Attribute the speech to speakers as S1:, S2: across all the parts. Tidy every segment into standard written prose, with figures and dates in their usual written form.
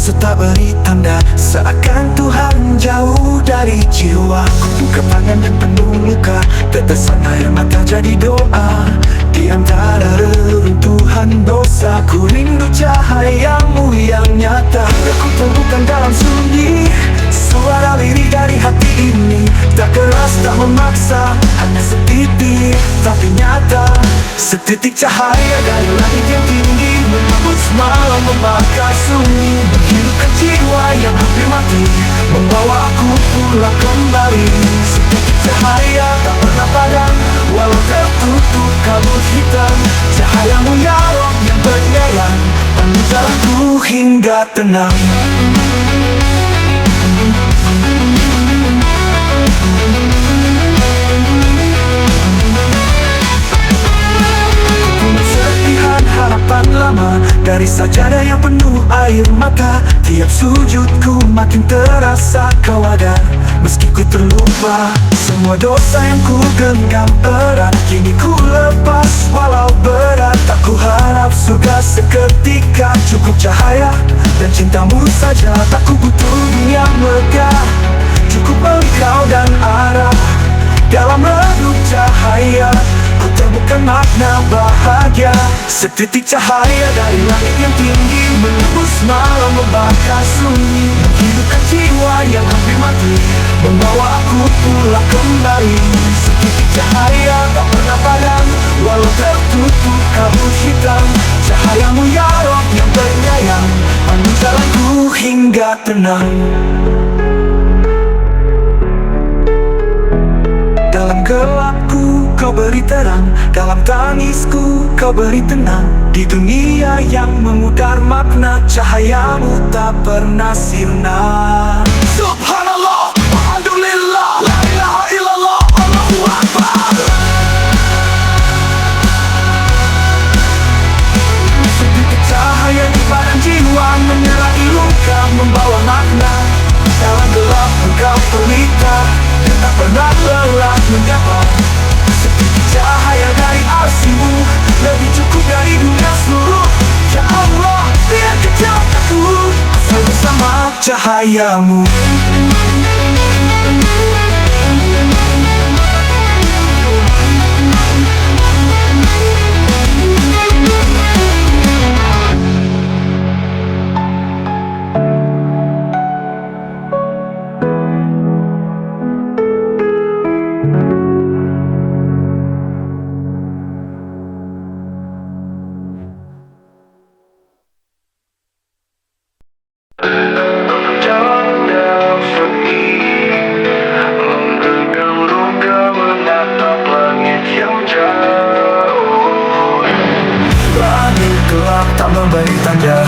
S1: serta beri tanda seakan Tuhan jauh dari jiwaku. Buka tangan dan penuh luka, tetesan air mata jadi doa. Di antara reruntuhan dosa, ku rindu cahayamu yang nyata. Aku temukan dalam sunyi suara lirik dari hati ini, tak keras, tak memaksa, hanya setitik tapi nyata. Setitik cahaya dari langit yang tinggi, menembus malam, membakar sunyi, menghidupkan jiwa yang hampir mati, membawa aku pulang kembali. Setitik cahaya tak pernah padam, walau tertutup kabut hitam. Cahayamu ya Rob yang bernyayang, pandu jalanku hingga tenang. Harapan lama dari sajadah yang penuh air mata. Tiap sujudku makin terasa kau ada, meski ku terlupa semua dosa yang ku genggam erat. Kini ku lepas walau berat, tak ku harap surga seketika. Cukup cahaya dan cintamu saja, tak ku butuh dunia megah. Cukup engkau dan arah dalam redup cahaya, ku temukan makna bahagia. Setitik cahaya dari langit yang tinggi, menembus malam, membakar sunyi, menghidupkan jiwa yang hampir mati, membawa aku pulang kembali. Setitik cahaya tak pernah padam, walau tertutup kabut hitam. Cahayamu ya Rob yang bernyayang, pandu jalanku hingga tenang. Dalam gelapku kau beri terang, dalam tangisku kau beri tenang. Di dunia yang memudar makna, cahayamu tak pernah sirna. Subhanallah, alhamdulillah, la ilaha illallah, Allahu Akbar. Setitik cahaya di padang jiwa, menyerai luka, membawa makna. Dalam gelap engkau pelita, tak pernah lelah menyapa. Setitik cahaya dari arsimu, lebih cukup dari dunia seluruh. Ya Allah, biar kejam aku asal bersama cahayamu. Memberi tanda,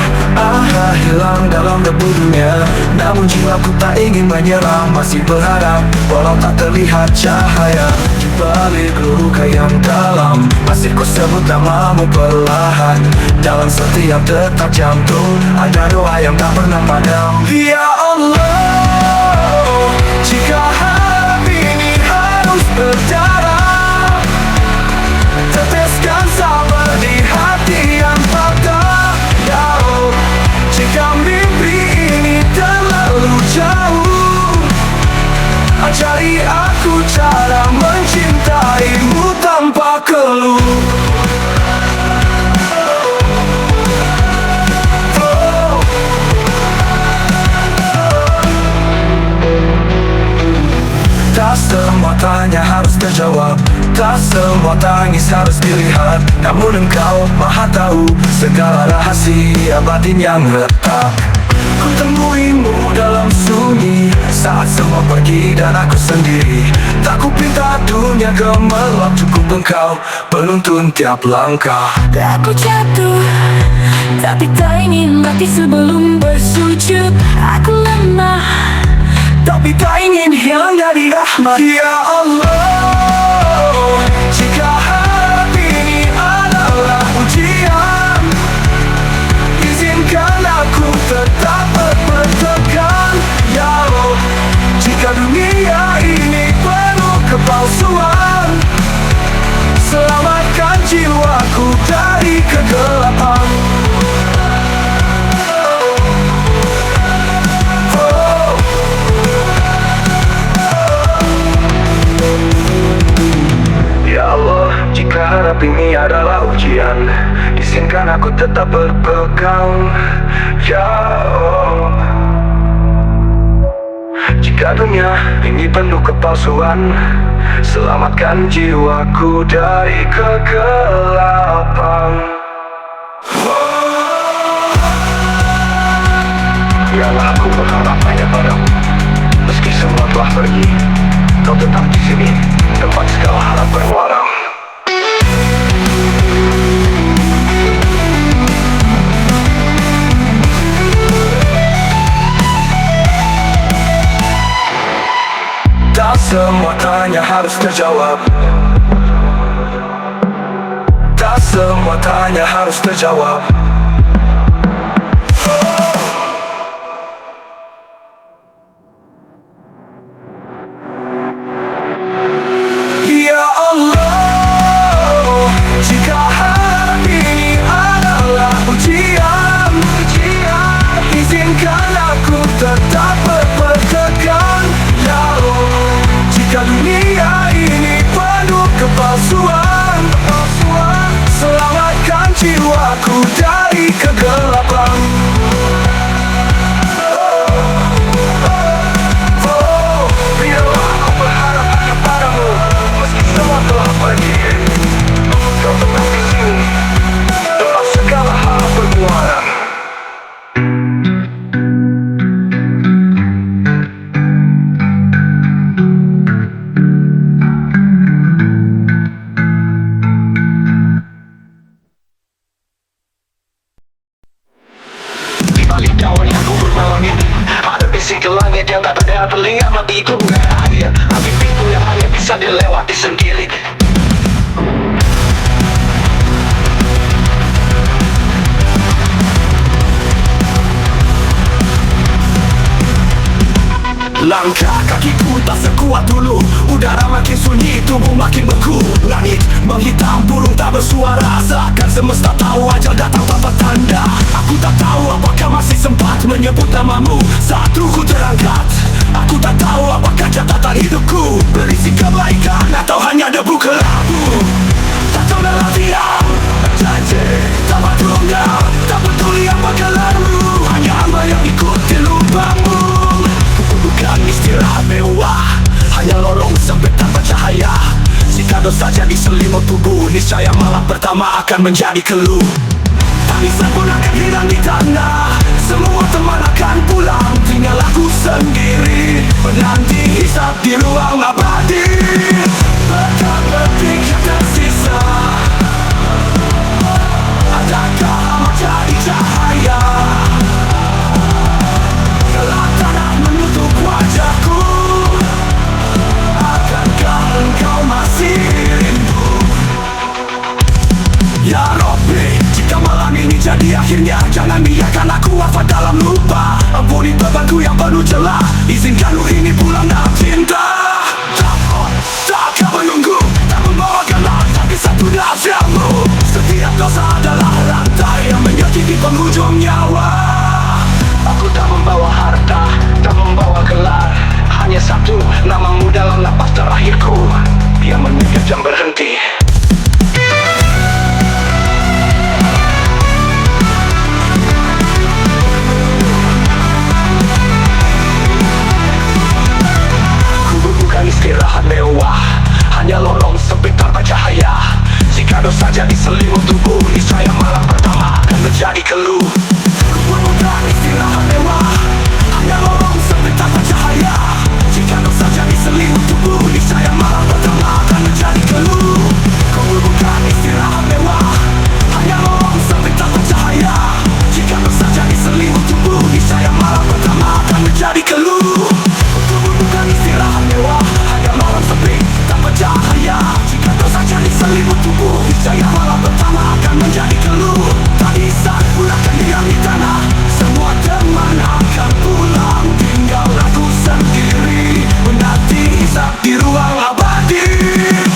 S1: hilang dalam debu dunia. Namun jiwaku tak ingin menyerah, masih berharap walau tak terlihat cahaya. Di balik luka yang dalam, masih ku sebut namamu perlahan. Dalam setiap detak jantung, ada doa yang tak pernah padam. Ya Allah, jika hati ini harus berdarah, teteskan sabar di hati yang patah. Jika mimpi ini terlalu jauh, ajari aku cara mencintaimu tanpa keluh. Tak semua tanya harus terjawab, tak semua tangis harus dilihat. Namun engkau maha tahu segala rahasia batin yang retak. Ku temuimu dalam sunyi saat semua pergi dan aku sendiri. Tak ku pinta dunia gemerlap, cukup engkau penuntun tiap langkah.
S2: Aku jatuh, tapi tak ingin mati sebelum bersujud. Aku lemah,
S1: tapi tak ingin hilang dari rahmat. Ya Allah, jika hati ini adalah ujian, izinkan aku tetap berpegang. Ya Allah, jika dunia ini penuh kepalsuan, selamatkan jiwaku dari kegelapan. harap ini adalah ujian. Izinkan aku tetap berpegang. Ya Allah. Jika dunia ini penuh kepalsuan, selamatkan jiwaku dari kegelapan. Biarlah aku berharap hanya padamu. Meski semua telah pergi, kau tetap di sini, tempat segala harap berwarna. Tak semua tanya harus terjawab. Tak semua tanya harus terjawab. Ya Allah, jika harap ini adalah ujian, izinkan aku tetap berpegang. Ya Allah, jika dunia ini penuh kepalsuan, selamatkan jiwaku dari kegelapan. Biarlah aku berharap hanya padamu. Meski semua telah pergi, kau tetap di sini, tempat segala hal bermuara. Di balik daun yang gugur malam ini, ada bising ke langit yang tak terdengar telinga matiku. Api pintu yang hanya bisa dilewati sendiri. Langkah kakiku tak sekuat dulu. Udara makin sunyi, tubuh makin beku. Langit menghitam, burung tak bersuara. Seakan semesta tahu ajal datang tanpa tanda. Aku tak tahu apakah masih sempat menyebut namamu saat ruhku terangkat. Aku tak tahu apakah catatan hidupku berisi kebaikan atau hanya debu kelabu. Tak tahu dalam diam, janji tak bertunda. Tak peduli apa gelarmu, hanya hamba yang ikuti lubangmu. Bukan istirahat mewah, hanya lorong sempit tanpa cahaya. Jika dosa jadi selimut tubuh, niscaya malam pertama akan menjadi keluh. Tangisan pun akan hilang di tanah, semua teman akan pulang. Tinggal aku sendiri, menanti hisab di ruang abadi. Detik yang tersisa, adakah amat jadi cahaya? Gelap tanah menutup wajahku, akankah engkau masih rindu? Ya Rabbi, jika malam ini jadi akhirnya, jangan biarkan aku wafat dalam lupa. Ampuni bebanku yang penuh celah, izinkan ruh ini pulang dalam cinta. Tak akan menunggu, tak membawa gelap, tapi satu rahasiamu. Setiap dosa adalah rantai yang menyakiti penghujung nyawa. Aku tak membawa harta, tak membawa gelar, hanya satu namamu dalam napas terakhirku. Dia meninggal jam berhenti. Kubur bukan istirahat mewah, hanya lorong sempit tanpa cahaya. Jika dosa jadi selimut tubuh, niscaya malam pertama akan menjadi keluh. Kubur bukan istirahat mewah, hanya lorong sempit tanpa cahaya. Jika dosa jadi selimut tubuh, niscaya malam pertama akan menjadi keluh. Kubur bukan istirahat mewah, hanya lorong sempit tanpa cahaya. Jika dosa jadi selimut tubuh, niscaya malam pertama akan menjadi keluh. Kubur bukan istirahat mewah, hanya lorong sempit tanpa cahaya. Jika dosa jadi selimut tubuh, niscaya malam pertama akan menjadi keluh. Tadi saat pulangkan diam di tanah, semua teman akan pulang. Tinggal aku sendiri, menanti hisab di ruang abadi.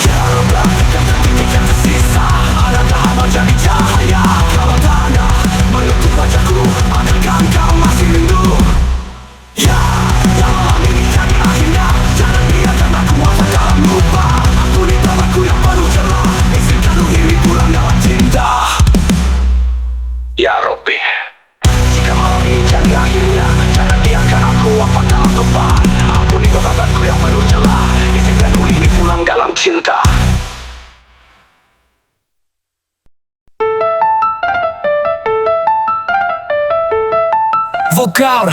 S1: Ya Allah, detik yang tersisa, adakah amal jadi cahaya? Kalau tanah menutup wajahku, akankah engkau masih rindu? Ya malam ini jadi akhirnya, jangan biarkan aku wafat dalam lupa. Ampuni bebanku yang penuh celah, izinkan depan. Ampuni kegagalanku yang penuh celah, izinkan ku ini pulang dalam cinta. Vokal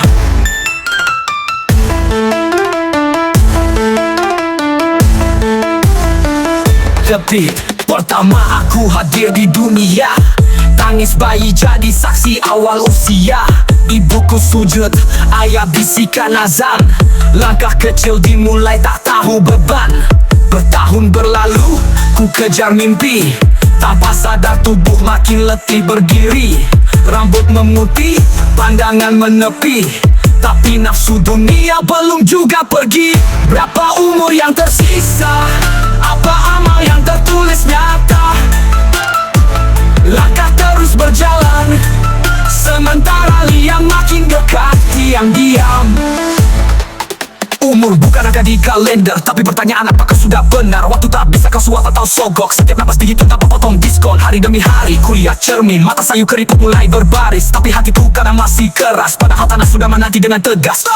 S1: detik pertama aku hadir di dunia, tangis bayi jadi saksi awal usia. Ibuku sujud, ayah bisikan azan, langkah kecil dimulai tak tahu beban. Bertahun berlalu, ku kejar mimpi, tanpa sadar tubuh makin letih berdiri. Rambut memutih, pandangan menepi, tapi nafsu dunia belum juga pergi. Berapa umur yang tersisa, apa amal yang tertulis nyata. Langkah terus berjalan, sementara liang makin dekat tiang diam. Umur bukan angka di kalender, tapi pertanyaan apakah sudah benar. Waktu tak bisa kau suap atau sogok, setiap napas dihitung tanpa potong diskon. Hari demi hari kuliah cermin, mata sayu keriput mulai berbaris, tapi hatiku kadang masih keras, padahal tanah sudah menanti dengan tegas.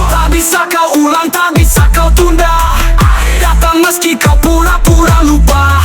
S1: Tak bisa kau ulang, tak bisa kau tunda, datang meski kau pura-pura lupa.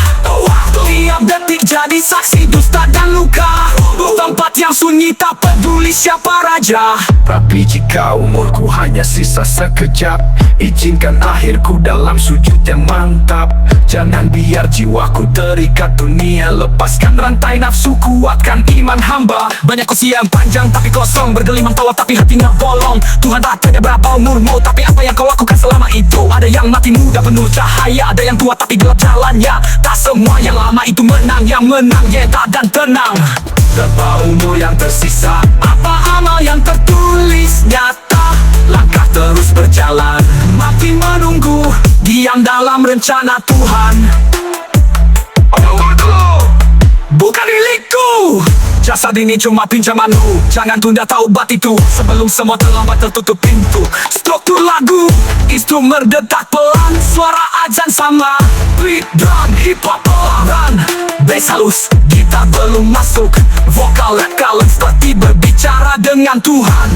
S1: Tiap detik jadi saksi dusta dan luka, tempat yang sunyi tak peduli siapa raja. Tapi jika umurku hanya sisa sekejap, izinkan akhirku dalam sujud yang mantap. Jangan biar jiwaku terikat dunia, lepaskan rantai nafsu, kuatkan iman hamba. Banyak usia yang panjang tapi kosong, bergelimang tawa tapi hatinya bolong. Tuhan tak tanya berapa umurmu, tapi apa yang kau lakukan selama itu. Ada yang mati muda penuh cahaya, ada yang tua tapi gelap jalannya. Tak semua yang lama itu menang, yang menang nyata dan tenang. Berapa umur yang tersisa, apa amal yang tertulis nyata. Langkah terus berjalan, mati menunggu, diam dalam rencana Tuhan. Umurku bukan milikku, jasad ini cuma pinjamanmu. Jangan tunda taubat itu, sebelum semua terlambat tertutup pintu. Struktur lagu, instrumen detak pelan, suara azan sama beat drum, hip hop pelan, bass halus, gitar belum masuk, vokal rap kalem seperti berbicara dengan Tuhan.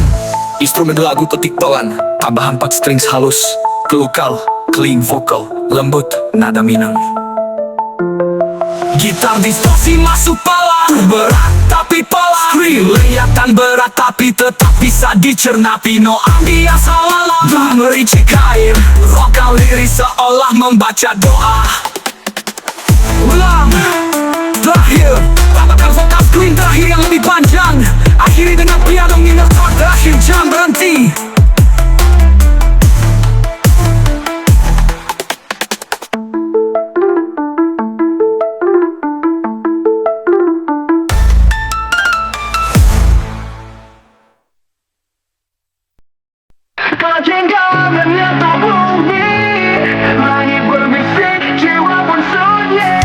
S1: Instrumen lagu petik pelan, tambahan 4 strings halus, kelukal, clean vokal, lembut, nada minang. Gitar distorsi masuk pelan, berat tapi pelan, kelihatan berat tapi tetap bisa dicerna. Pino ambias ala-ala, mericik air, vokal liris seolah membaca doa. Ulang, terakhir, tambahkan vokal clean terakhir yang lebih panjang. Akhiri dengan piano minor chord terakhir, jangan berhenti. Jengkel menyatu bumi, langit berbisik, jiwa pun sunyi.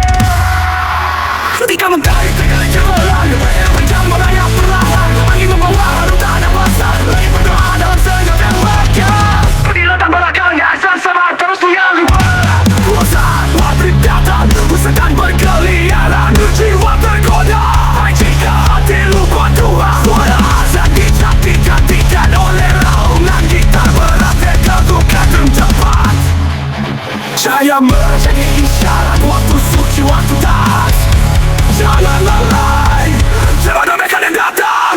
S1: Ketika mentari tegak cemerlang, yang menjam merayap perlahan, angin membawa harum tanah basah, langit berdoa dalam senyap yang wajar. Pergilah tanpa belakangnya, asal sabar terus yang berat. Bosan, pabrik datang, bosan dan berkeliaran, jiwa tergoda. Jika hati lupa Tuhan, suara azan dicat-dicat oleh raungan gitar berat yang tegukan drum cepat. Cahaya menjadi isyarat, waktu suci, waktu taat. Jangan lalai, jangan mereka yang datang.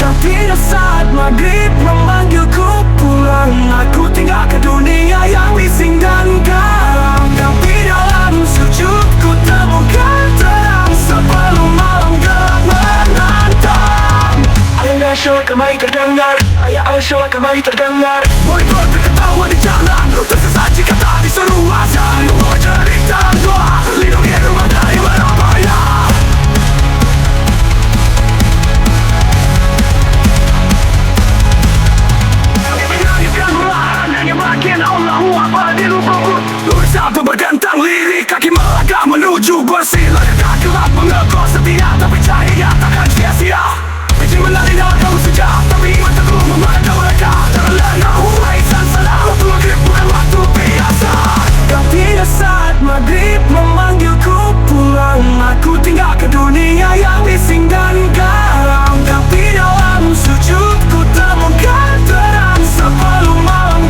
S1: Tapi saat maghrib memanggilku pulang, aku tinggal ke dunia yang bising dan garam. Tapi dalam sujudku temukan terang, sebelum malam gelap menantang. Ayah sholat kembali terdengar, ayah sholat kembali terdengar. Boykot terketawa di jalan, tersesat jika tak diseru azan. Mau cerita doa, lindungi rumah dari berbahaya. Makin Allahu Akbar di lubuk sabtu bergantang lirik, kaki melangkah menuju bersih. Langkah gelap mengekor setia, tapi cahaya takkan sia-sia. Izin menari dalam kamu sejak, tapi iman teguh memandang mereka. Terlena hurai salah, waktu maghrib bukan waktu biasa. Tapi saat maghrib memanggilku pulang, aku tinggal ke dunia yang bising dan garam. Tapi dalam sujudku temukan terang, sebelum malam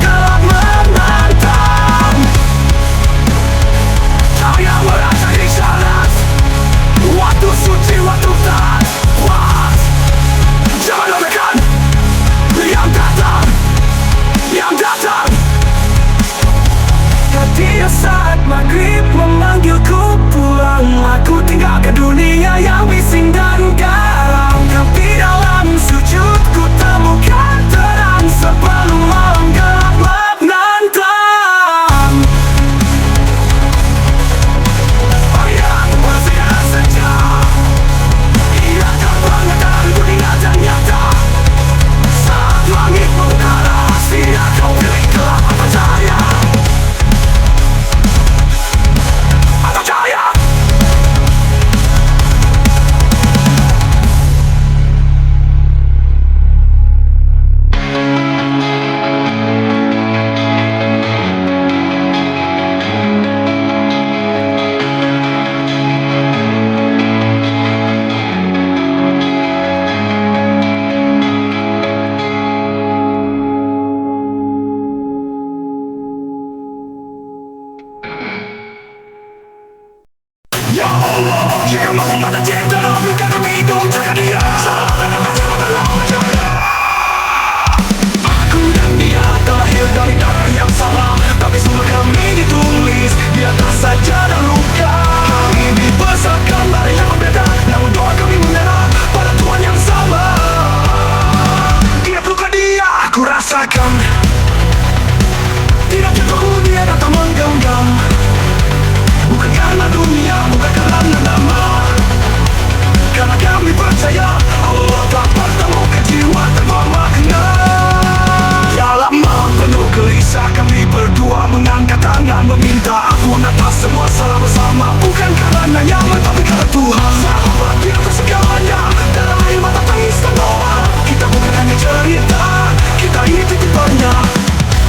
S1: Jika mau mata cinta bukan hidup jaga dia. Aku dan dia terlahir dari darah yang sama, tapi semua kami ditulis di atas sajadah luka. Kami dibesarkan dari yang berbeda, namun doa kami mengarah pada Tuhan yang sama. Dia luka dia, aku rasakan. Tidak cukup dia datang menggenggam. Bukan karena dunia, bukan karena nama, karena kami percaya Allah tak pertemukan jiwa tanpa makna. Dalam malam penuh gelisah kami berdua mengangkat tangan meminta ampun atas semua salah bersama. Bukan karena nyaman tapi karena Tuhan sahabat di atas segalanya. Dalam air mata tangis dan doa, kita bukan hanya cerita, kita ini titipannya.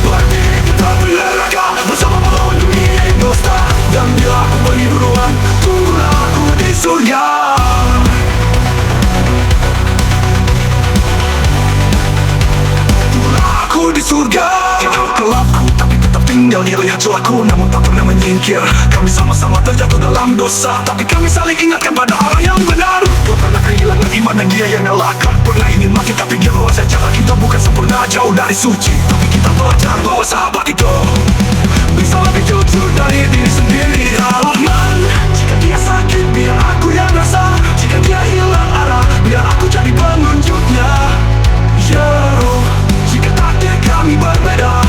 S1: Berdiri kita berleraga bersama melawan dunia yang dusta. Dan bila aku pergi duluan, tunggulah aku di surga. Tunggulah aku di surga. Tidur gelapku tapi tetap tinggal. Dia lihat celahku namun tak pernah menyingkir. Kami sama-sama terjatuh dalam dosa, tapi kami saling ingatkan pada Allah yang benar. Dia pernah kehilangan iman dan dia yang nyalakan. Pernah ingin mati tapi dia bawa secara kita bukan sempurna jauh dari suci. Tapi kita belajar bahwa sahabat itu bisa lebih jujur dari diri sendiri. Rahman, jika dia sakit biar aku yang rasa. Jika dia hilang arah biar aku jadi penunjuknya. Ya Roh, jika takdir kami berbeda,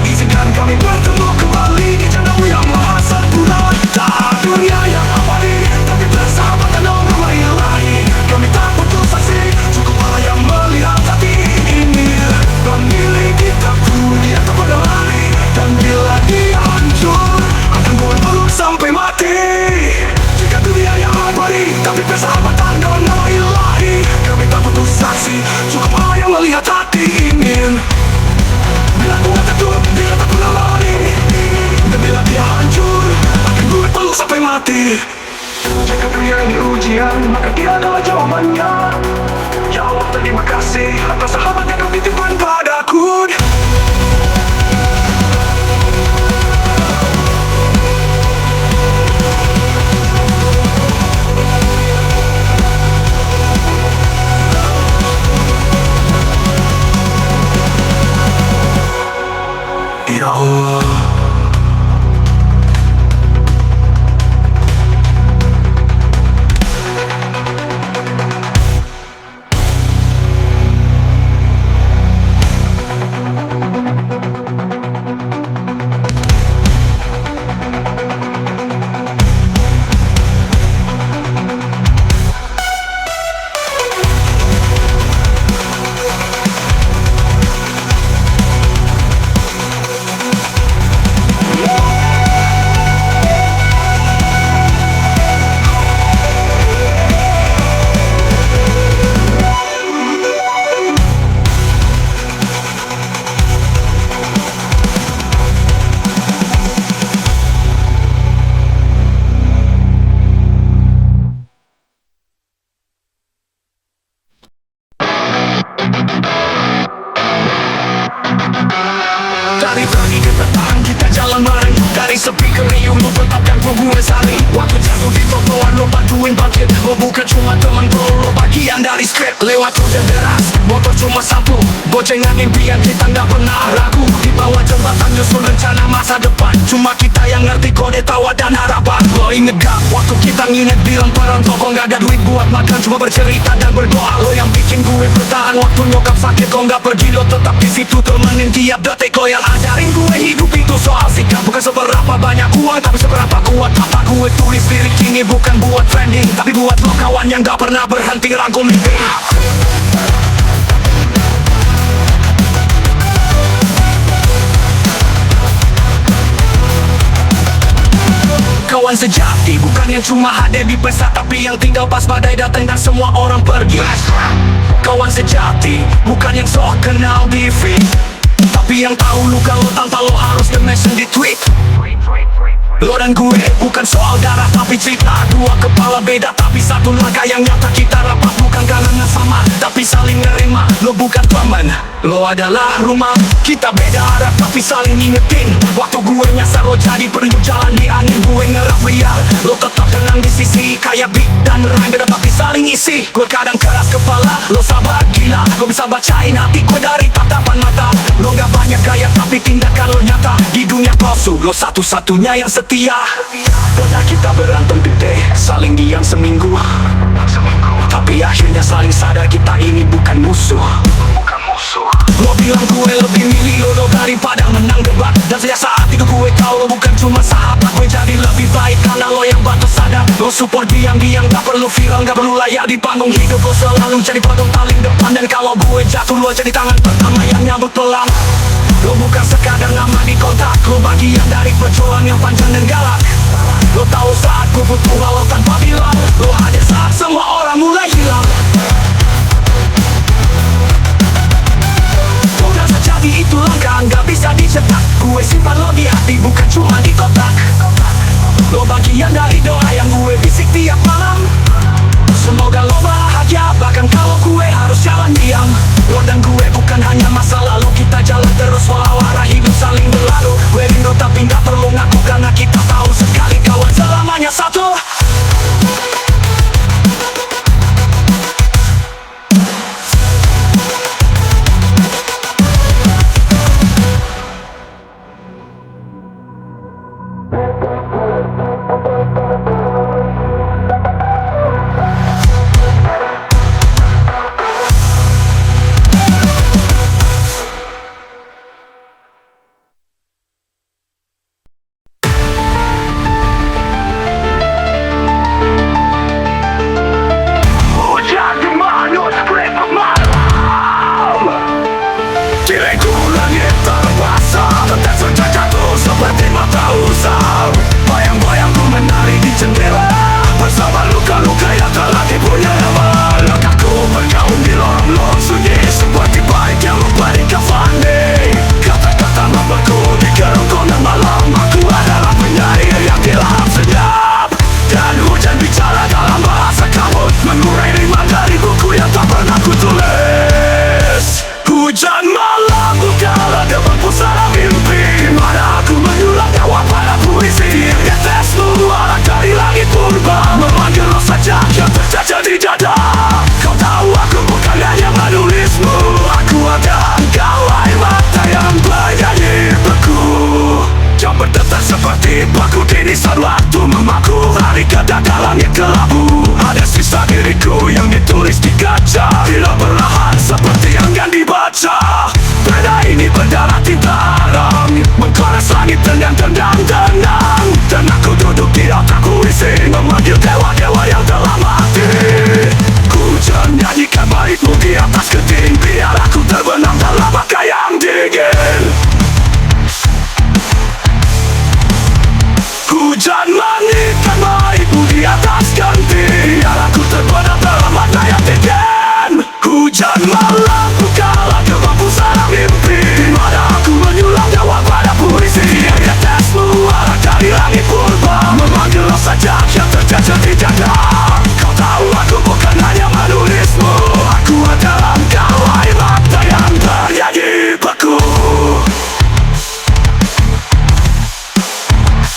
S1: izinkan kami bertemu kembali di jannah yang maha sempurna. Tak dunia yang abadi, tapi persahabatan Allah ilahi. Kami tak butuh saksi, cukup Allah yang melihat hati ini. Dan milik kita pun dia tak berlari. Dan bila dia hancur, akan gue peluk sampai mati. Jika dunia yang abadi, tapi persahabatan dalam nama ilahi. Kami tak butuh saksi, cukup Allah yang melihat hati ingin. Bila gue tertutup, dia tak pernah lari. Dan bila dia hancur, akan gue peluk sampai mati. Jika dunia ini ujian, maka dia adalah jawabannya. Ya Allah, terima kasih atas sahabat yang kau titipkan padaku. Ya Allah. Dari pagi ke petang kita jalan bareng. Dari sepi ke riuh lu tetapkan hubungan saling. Waktu jatuh di trotoar lo bantuin bangkit. Lo bukan cuma temen bro, lo bagian dari skrip. Lewat hujan deras, motor cuma satu. Bocengan impian kita gak pernah ragu. Di bawah jembatan nyusun rencana masa depan. Cuma kita yang ngerti kode tawa dan harapan. Lo inget gak waktu kita nginget bilang perantau kok gak ada duit buat makan, cuma bercerita dan berdoa. Lo yang bikin gue bertahan waktu nyokap sakit. Kok gak pergi lo tetap di situ temenin tiap detik. Lo yang ajarin gue hidup itu soal sikap. Bukan seberapa banyak uang tapi seberapa kuat mata gue. Tulis lirik ini bukan buat trending, tapi buat lo kawan yang gak pernah berhenti rangkul mimpi. Kawan sejati bukan yang cuma hadir di pesta, tapi yang tinggal pas badai datang dan semua orang pergi. Kawan sejati bukan yang sok kenal di feed, tapi yang tahu lu kalau tanpa lo harus mention di tweet. Lo dan gue bukan soal darah tapi cerita dua kepala beda. Tapi satu langkah yang nyata kita rapat, bukan karena sama, tapi saling nerima. Lo bukan teman, lo adalah rumah. Kita beda arah tapi saling ngingetin. Waktu gue nyasar lo jadi penunjuk jalan di angin. Gue ngerap biar lo tetap tenang di sisi. Kayak beat dan rhyme beda tapi saling isi. Gue kadang keras kepala, lo sabar gila. Gue bisa bacain hati gue dari tatapan mata. Lo gak banyak gaya tapi tindakan lo nyata. Di dunia palsu lo satu-satunya yang setia. Pernah kita berantem gede, saling diam seminggu. Tapi akhirnya saling sadar kita ini bukan musuh. Lo bilang gue lebih milih lo daripada menang debat. Dan sejak saat itu gue tahu lo bukan cuma sahabat. Gue jadi lebih baik karena lo yang bantu sadar. Lo support diam-diam, gak perlu viral, gak perlu layak di panggung hidup. Lo selalu jadi panggung paling depan. Dan kalau gue jatuh lo jadi tangan pertama yang nyambut pelan. Lo bukan sekadar nama di kontak, lo bagian dari perjuangan yang panjang dan galak. Lo tahu saat gue butuh lo tanpa bilang. Lo hadir saat semua orang mulai hilang. Udah sejati itu langkah gak bisa dicetak. Gue simpan lo di hati bukan cuma di kotak. Lo bagian dari doa yang gue bisik tiap malam. Semoga lo bahagia bahkan kalau gue harus jalan diam. Lo dan gue bukan hanya masa lalu, kita jalan terus walau arah hidup saling berlalu. Gue rindu tapi gak perlu ngaku karena kita tahu sekali kawan selamanya satu. Diriku langit terbasah, tetes senja jatuh seperti mata usang. Bayang-bayangku menari di jendela bersama luka-luka yang telah dipunya nama. Langkahku bergaung di lorong-lorong sunyi seperti baik yang lupa di kafani. Kata-kata membeku di kerongkongan malam. Aku adalah penyair yang dilahap senyap. Dan hujan bicara dalam bahasa kabut, mengurai rima dari buku yang tak pernah kutulis. Hujan malam bukanlah depan pusara mimpi, mana aku menyulam nyawa pada puisi. Tetesmu arah dari langit purba, memanggil lo saja yang terjajah di dada. Kau tahu aku bukan hanya menulismu, aku ada engkau air mata yang bernyanyi beku. Jam berdetak seperti baku di saat waktu memaku. Hari kedada langit kelabu, ada sisa diriku yang ditulis di kaca. Bila perlahan seperti yang kan dibaca. Benda ini berdarah tinta haram, mengkores langit dan tendang tenang. Dan aku duduk di otak puisi, memanggil dewa-dewa yang telah mati. Hujan nyanyikan baitmu di atas keding, biar aku terbenam dalam mata yang dingin. Hujan langitkan baitmu di atas ganti, biar aku terbenam dalam mata yang dingin. Hujan malam bukalah gerbang pusara mimpi, mana aku menyulam nyawa pada puisi. Tetesmu arah dari langit purba, memanggil lo saja yang terjajah di dada. Kau tahu aku bukan hanya menulismu, aku adalah engkau air mata yang bernyanyi beku.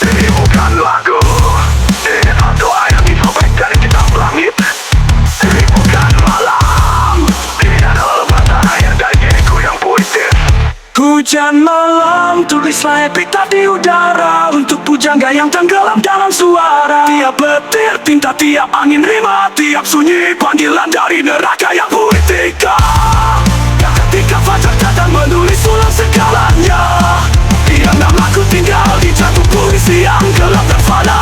S1: Ini bukan lagu, ini doa yang disobek dari kitab langit. Ini bukan malam, ini adalah batara yang dari diriku yang puitis. Hujan malam, tulislah epita di udara untuk pujangga yang tenggelam dalam suara. Tiap petir tinta, tiap angin rima, tiap sunyi panggilan dari neraka yang puitika. Yang ketika fajar datang menulis ulang segalanya. Diam-diam aku tinggal di jantung puisi yang gelap dan fana.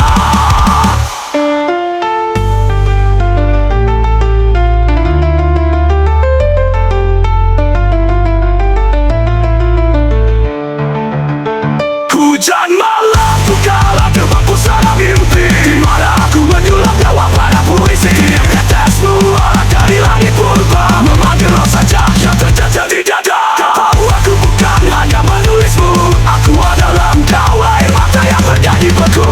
S1: Hujan malam bukalah gerbang pusara mimpi, dimana aku menyulam nyawa pada puisi. Tetesmu arah dari langit purba, memanggil lo saja yang terjajah di dada. Kau tahu aku bukan hanya menulismu, aku adalah engkau air mata yang bernyanyi beku.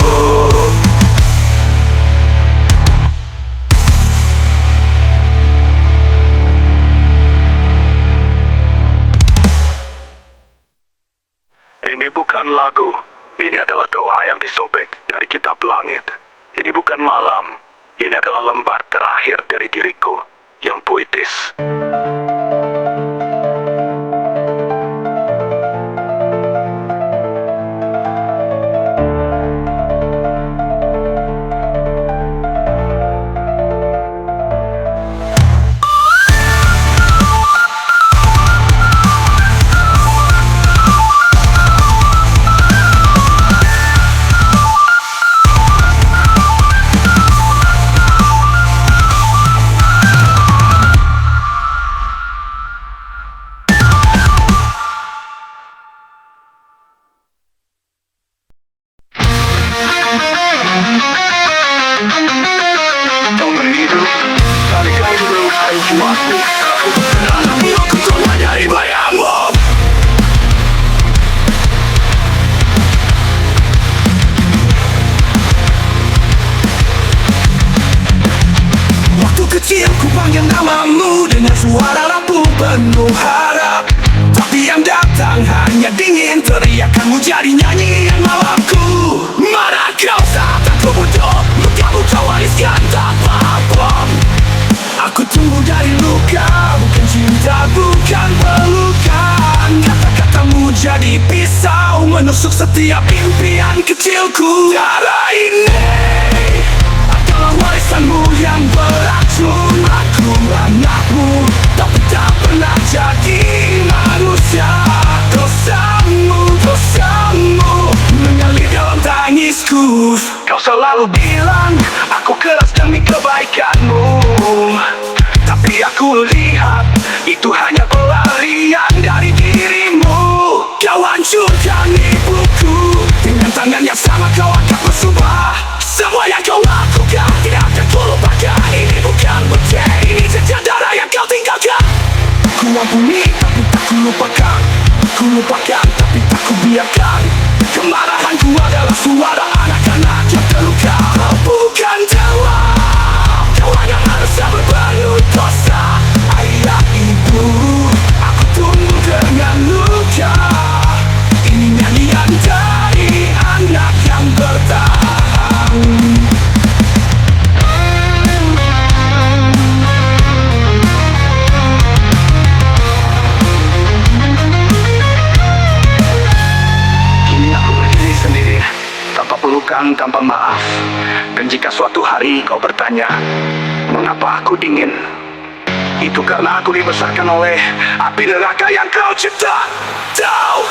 S1: bukan lagu. Ini adalah doa yang disobek dari kitab langit. Ini bukan malam. Ini adalah lembar terakhir dari diriku yang puitis. Tahun hidup, balik lagi melukai jiwaku. Aku keluar dari bayangmu. Waktu kecil ku panggil namamu dengan suara rapuh penuh harap. Tapi yang datang hanya dingin teriakanmu jadi nyanyian malamku. Mana kau saat aku bodoh, lukamu kau wariskan tanpa bom. Aku tumbuh dari luka, bukan cinta, bukan pelukan. Kata-katamu jadi pisau menusuk setiap impian kecilku. Darah ini adalah warisanmu yang beracun. Aku anakmu, tapi tak pernah jadi manusia. Dosamu mengalir dalam tangisku. Kau selalu bilang aku keras demi kebaikanmu, tapi aku lihat itu hanya pelarian dari dirimu. Kau hancurkan ibuku dengan tangan yang sama. Kau akan bersumpah semua yang kau lakukan tidak akan ku lupakan. Ini bukan bukti, ini jejak darah yang kau tinggalkan. Ku ampuni tapi tak ku lupakan. Ku lupakan tapi tak ku biarkan. Kemarahanku adalah suara anak-anak yang terluka. Kau bukan dewa, kau hanya manusia berbalut dosa. Ayah ibu, aku tumbuh dengan luka. Ini nyanyian dari anak yang bertahan. Tanpa pelukan, tanpa maaf. Dan jika suatu hari kau bertanya, mengapa aku dingin? Itu karena aku dibesarkan oleh api neraka yang kau cipta. Tahu?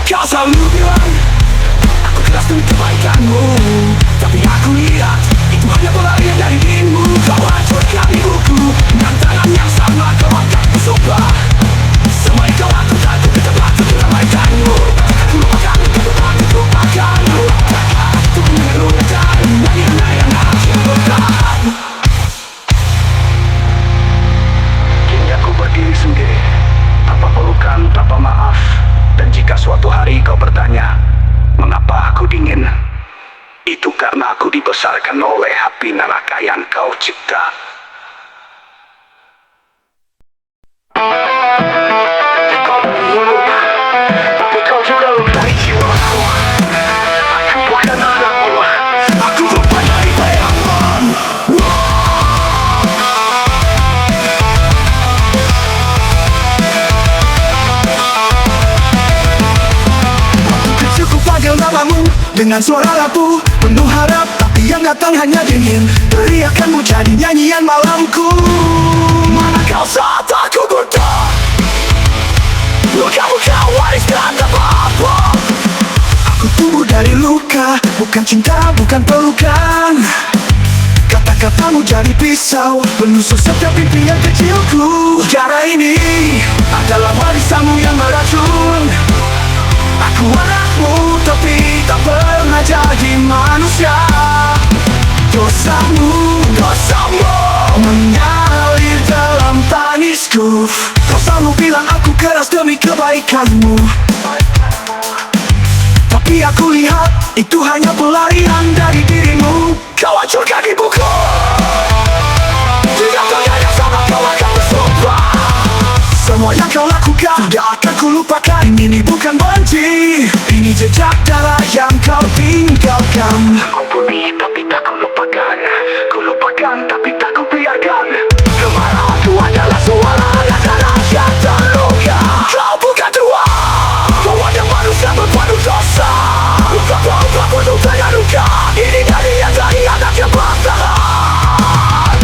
S1: Kau selalu bilang aku keras demi kebaikanmu, tapi aku lihat itu hanya pelarian dari dirimu. Kau hancurkan ibuku dengan tangan yang sama. Kau akan bersumpah semua yang kau lakukan ku tetap lakukan dengan kebaikanmu. Aku lupakan, aku lupakan. Itu mengeluarkan nyanyian yang akan bertahan. Kini aku berdiri sendiri, tanpa pelukan, tanpa maaf. Dan jika suatu hari kau bertanya, mengapa aku dingin? Itu karena aku dibesarkan oleh api neraka yang kau cipta. Kau membunuh, tapi kau juga lukai jiwaku. Aku bukan anakmu, aku lupa dari bayangan. Kecilku panggil namamu dengan suara rapuh penuh harap, tapi yang datang hanya dingin teriakanmu jadi nyanyian malamku. Mana kau saat aku buta, lukamu kau wariskan tanpa apa. Aku tumbuh dari luka, bukan cinta, bukan pelukan. Kata-katamu jadi pisau penusuk setiap impian kecilku. Cara ini adalah warisanmu yang meracun. Aku anakmu tapi tak pernah jadi manusia. Dosamu mengalir dalam tangisku. Kau selalu bilang aku keras demi kebaikanmu, tapi aku lihat itu hanya pelarian dari dirimu. Kau hancurkan ibuku. Jika ternyata sama kau akan bersumpah, semua yang kau lakukan tidak akan kulupakan. Ini bukan benci, ini jejak darah yang kau tinggalkan. Ampuni tapi tak kulupakan, kulupakan tapi tak kubiarkan. Kemarahanku adalah suara darah yang terluka. Kau bukan tua, kau hanya manusia berpenuh dosa. Luka penuh dengan luka. Ini dari anak yang bertahan.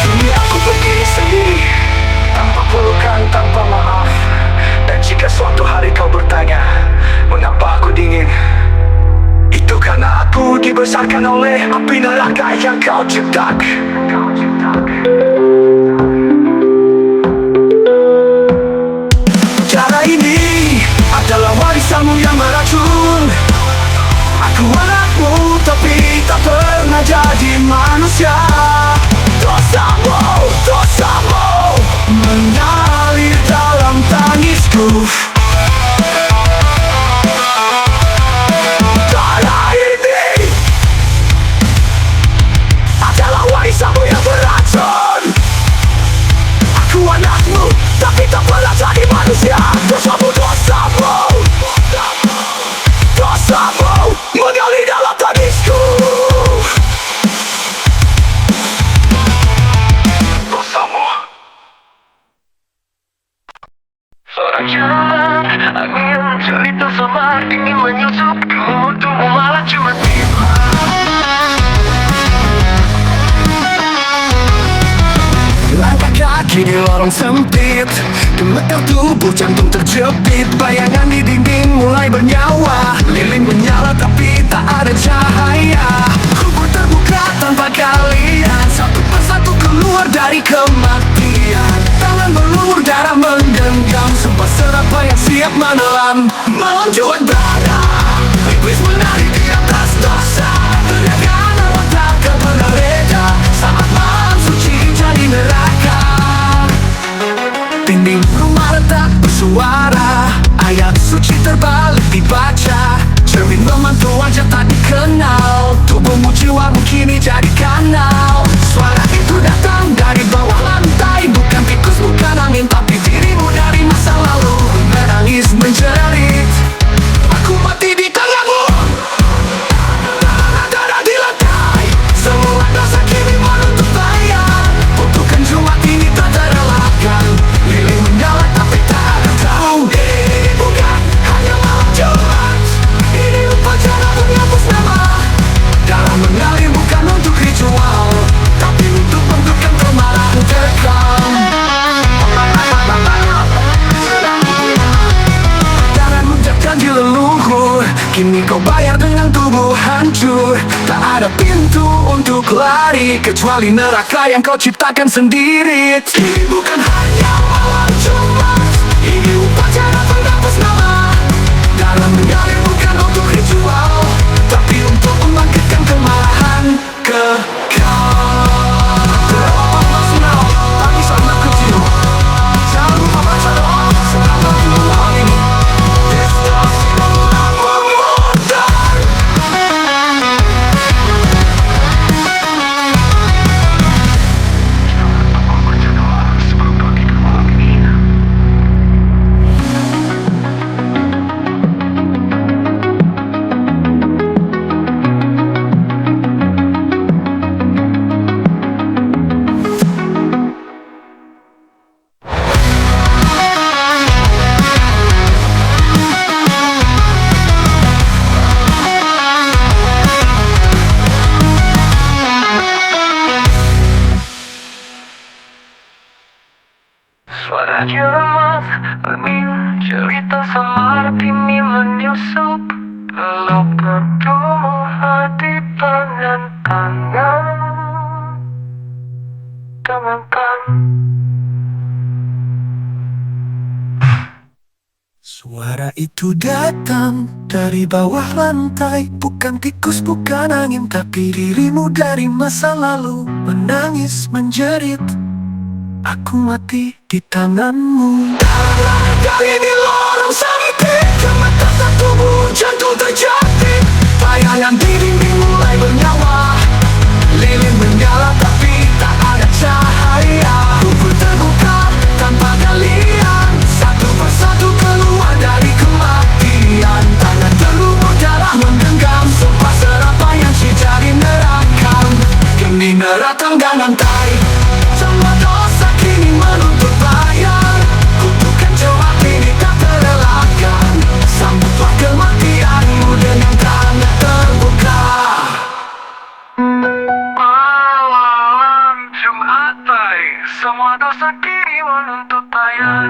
S1: Kini aku berdiri sendiri, tanpa pelukan, tanpa maaf. Dan jika suatu hari kau bertanya mengapa aku dingin, itu karena aku dibesarkan oleh api neraka yang kau ciptakan. Cara ini adalah warisanmu yang meracun. Aku anakmu tapi tak pernah jadi manusia. Dosamu mengalir dalam tangisku. Warisanmu yang beracun. Aku anakmu tapi tak pernah jadi manusia. Dosamu mengalir dalam tangisku. Dosamu. Seorang jalan angin cerita samar ingin menyusupku, untukmu malah cuma tiba. Langkah kaki di lorong sempit, gemetar tubuh jantung terjepit. Bayangan di dinding mulai bernyawa, lilin menyala tapi tak ada cahaya. Kubur terbuka tanpa kalian, satu persatu keluar dari kematian. Tangan berlumur darah menggenggam, sumpah serapa yang siap menelan. Melonjak darah, iblis menari di atas dosa. Teriakan awal takkan pernah reda saat malam suci jadi neraka. Dinding rumah retak bersuara, ayat suci terbalik dibaca. Cermin memantau wajah tak dikenal, tubuhmu jiwamu kini jadi kanal. Suara itu datang dari bawah lantai, bukan tikus bukan angin, tapi dirimu dari masa lalu. Menangis menjerit, aku mati di tanganmu. Darah di lantai, semua dosa kini menutup layar. Kutukan Jumat ini tak terelakkan, lilin menyala tapi tak ada tahu. Ini bukan hanya malam Jumat, ini upacara menghapus nama. Darah mengalir bukan untuk ritual, tapi untuk memberikan kemarahan terkam. Darah menjatuhkan di leluhur, kini kau bayar dengan tubuh hancur. Tak ada pintu untuk lari kecuali neraka yang kau ciptakan sendiri. Ini bukan hanya malam Jumat, ini upacara penghapus nama. Darah mengalir bukan untuk ritual, tapi untuk membangkitkan kemarahan kekal. Tangis anak kecil, jangan lupa baca doa selamat malam ini. Itu datang dari bawah lantai, bukan tikus, bukan angin, tapi dirimu dari masa lalu. Menangis, menjerit, aku mati di tanganmu. Kali ini lorong sempit, gemetar tubuh, jantung terjadi. Bayangan dirimu mulai bernyawa, lilin menyala tapi tak ada cahaya. Kubur terbuka tanpa galian, satu persatu keluar dari kematian. Tangan terlumur darah menggenggam, sumpah serapa yang jadi nerakam. Kini neratang dan lantai, semua dosa kini menuntut bayar. Kutukan jawab ini tak terelakkan, sambutlah kematianmu dengan tangan terbuka. Malam Jumat pagi, semua dosa kini menuntut bayar.